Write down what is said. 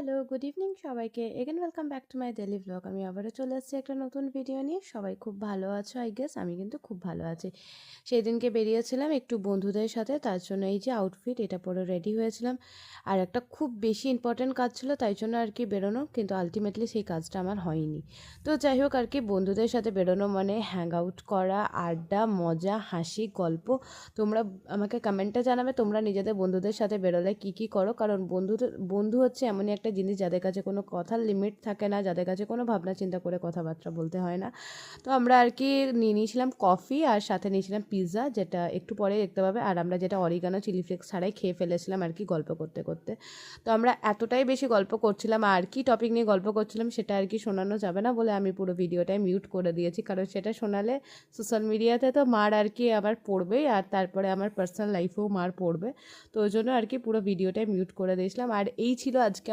Hello, good evening সবাইকে। Again welcome back to my daily vlog. আমি আবারও চলে এসেছি একটা নতুন ভিডিও নিয়ে। সবাই খুব ভালো আছো আই গেস। আমি কিন্তু খুব ভালো আছি। সেই দিনকে বেরিয়েছিলাম একটু বন্ধুদের সাথে, তার জন্য এই যে আউটফিট এটা পরে রেডি হয়েছিলাম। আর একটা খুব বেশি ইম্পর্ট্যান্ট কাজ ছিল, তাই জন্য আর কি বেরোনো, কিন্তু আলটিমেটলি সেই কাজটা আমার হয়নি। তো যাই হোক আর কি, বন্ধুদের সাথে বেরোনো মানে হ্যাং আউট করা, আড্ডা, মজা, হাসি, গল্প। তোমরা আমাকে কমেন্টে জানাবে তোমরা নিজেদের বন্ধুদের সাথে বেরোলে কী কী করো, কারণ বন্ধু হচ্ছে এমনই একটা জিনিস যাদের কাছে কোনো কথার লিমিট থাকে না, যাদের কাছে কোনো ভাবনা চিন্তা করে কথাবার্তা বলতে হয় না। তো আমরা আর কি নিয়ে নিয়েছিলাম কফি, আর সাথে নিয়েছিলাম পিৎজা, যেটা একটু পরে দেখতে পাবে। আর আমরা যেটা অরিগানো চিলি ফ্লেক্স ছাড়াই খেয়ে ফেলেছিলাম আর কি গল্প করতে করতে। তো আমরা এতটাই বেশি গল্প করছিলাম, আর কি টপিক নিয়ে গল্প করছিলাম সেটা আর কি শোনানো যাবে না বলে আমি পুরো ভিডিওটাই মিউট করে দিয়েছি, কারণ সেটা শোনালে সোশ্যাল মিডিয়াতে তো মার আর কি আবার পড়বেই, আর তারপরে আমার পার্সোনাল লাইফেও মার পড়বে। তো ওই জন্য আর কি পুরো ভিডিওটাই মিউট করে দিয়েছিলাম। আর এই ছিল আজকে